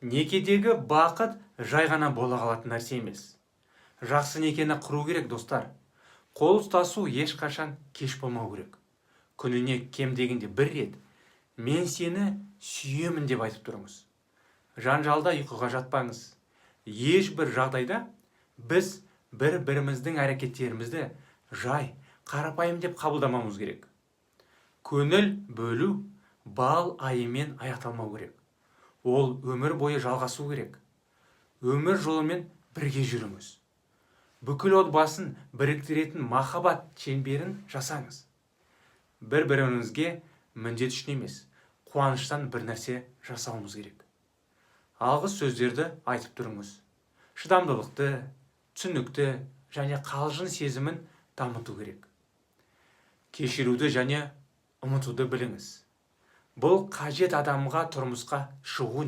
Некедегі бақыт жай ғана бола қалатын нәрсе емес. Жақсы некені құру керек, достар. Қол ұстасу ешқашан кеш болмау керек. Күніне кем дегенде бір рет мен сені сүйемін деп айтып тұрыңыз. Жанжалда ұйқыға жатпаңыз. Ешбір жағдайда біз бір-біріміздің әрекеттерімізді жай, қарапайым деп қабылдамауымыз керек. Көңіл бөлу бал айымен аяқталмау керек. Ол өмір бойы жалғасу керек. Өмір жолымен бірге жүріңіз. Бүкіл отбасын біріктіретін махаббат шеңберін жасаңыз. Бір-біріңізге міндет үшін емес, қуаныштан бір нәрсе жасауымыз керек. Алғыс сөздерді айтып тұрыңыз. Шыдамдылықты, түсінікті және қалжың сезімін дамыту керек. Кешіруді және ұмытуды біліңіз. Бұл қажет адамға тұрмысқа шығу